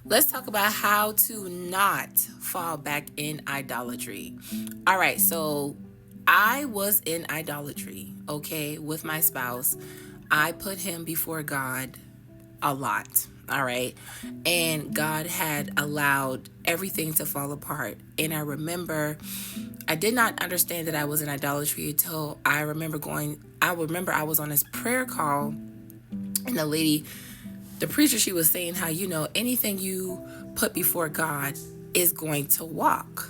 Let's talk about how to not fall back in idolatry. All right, so I was in idolatry, okay, with my spouse. I put him before God a lot. All right. And God had allowed everything to fall apart. And I did not understand that I was in idolatry until I remember I was on this prayer call, and the preacher, she was saying how, anything you put before God is going to walk,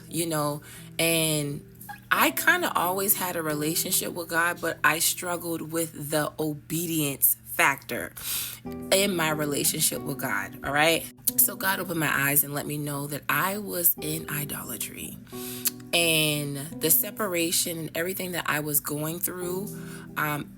and I kind of always had a relationship with God, but I struggled with the obedience factor in my relationship with God. All right. So God opened my eyes and let me know that I was in idolatry, and the separation and everything that I was going through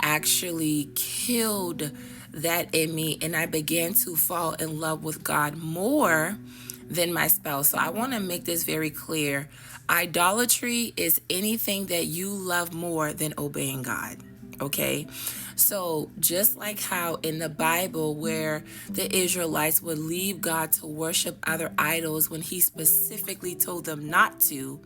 actually killed that in me, and I began to fall in love with God more than my spouse. So I want to make this very clear. Idolatry is anything that you love more than obeying God. Okay. So just like how in the Bible where the Israelites would leave God to worship other idols when he specifically told them not to,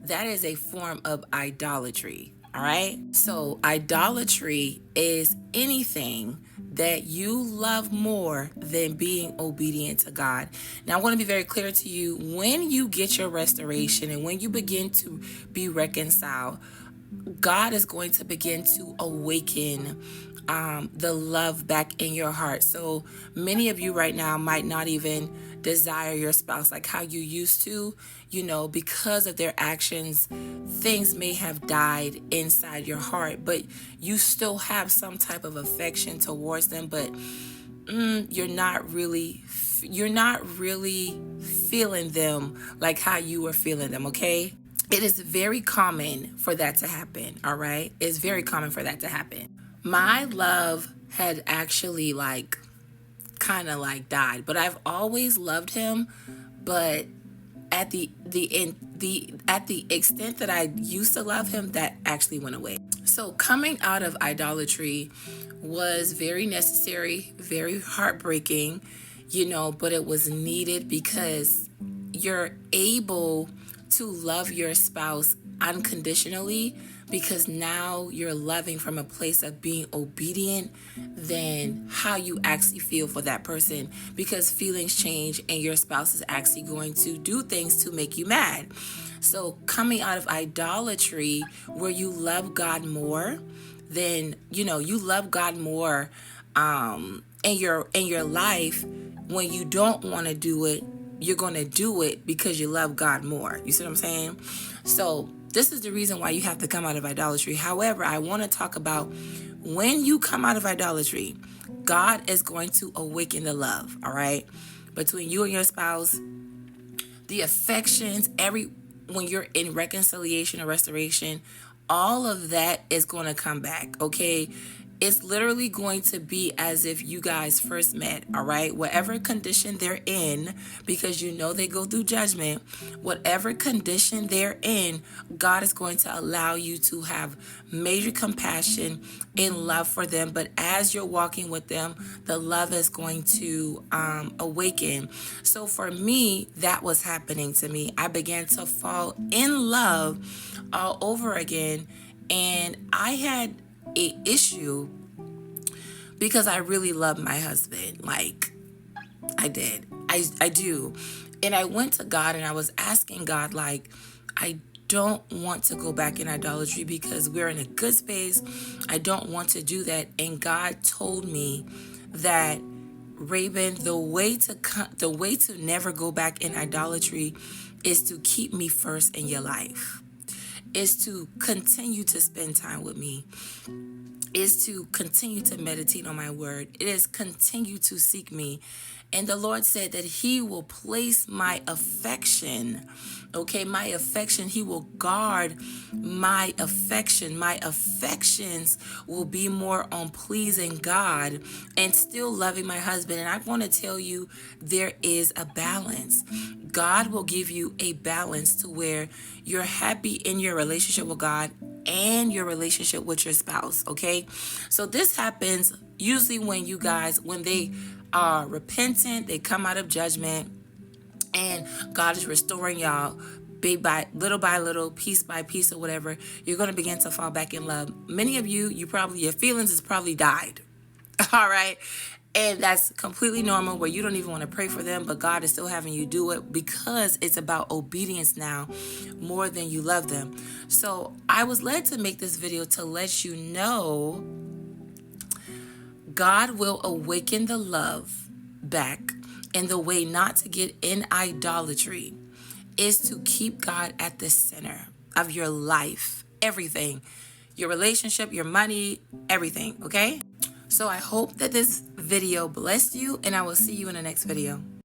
that is a form of idolatry. All right. So idolatry is anything that you love more than being obedient to God. Now, I want to be very clear to you, when you get your restoration and when you begin to be reconciled, God is going to begin to awaken the love back in your heart. So many of you right now might not even desire your spouse like how you used to, because of their actions. Things may have died inside your heart, but you still have some type of affection towards them, but you're not really feeling them like how you were feeling them, okay? It is very common for that to happen, all right? It's very common for that to happen. My love had actually kind of died, but I've always loved him, but at the extent that I used to love him, that actually went away. So coming out of idolatry was very necessary, very heartbreaking, but it was needed because you're able to love your spouse unconditionally, because now you're loving from a place of being obedient than how you actually feel for that person, because feelings change and your spouse is actually going to do things to make you mad. So coming out of idolatry where you love God more, then you love God more in your life. When you don't want to do it, you're going to do it because you love God more. You see what I'm saying? So this is the reason why you have to come out of idolatry. However, I want to talk about when you come out of idolatry, God is going to awaken the love, all right? Between you and your spouse, the affections, when you're in reconciliation or restoration, all of that is going to come back, okay? It's literally going to be as if you guys first met, all right? Whatever condition they're in, because they go through judgment, whatever condition they're in, God is going to allow you to have major compassion and love for them. But as you're walking with them, the love is going to awaken. So for me, that was happening to me. I began to fall in love all over again. And I had an issue because I really love my husband. Like, I did. I do. And I went to God and I was asking God, I don't want to go back in idolatry because we're in a good space. I don't want to do that. And God told me that, Raven, the way to never go back in idolatry is to keep me first in your life. Is to continue to spend time with me, is to continue to meditate on my word. It is continue to seek me. And the Lord said that he will place my affection, okay, my affection. He will guard my affection. My affections will be more on pleasing God and still loving my husband. And I want to tell you, there is a balance. God will give you a balance to where you're happy in your relationship with God and your relationship with your spouse, okay? So this happens usually when they are repentant, they come out of judgment, and God is restoring y'all big by little, piece by piece, or whatever, you're going to begin to fall back in love. Many of you, your feelings has probably died. All right. And that's completely normal, where you don't even want to pray for them, but God is still having you do it because it's about obedience now more than you love them. So I was led to make this video to let you know God will awaken the love back, and the way not to get in idolatry is to keep God at the center of your life, everything, your relationship, your money, everything, okay? So I hope that this video blessed you, and I will see you in the next video.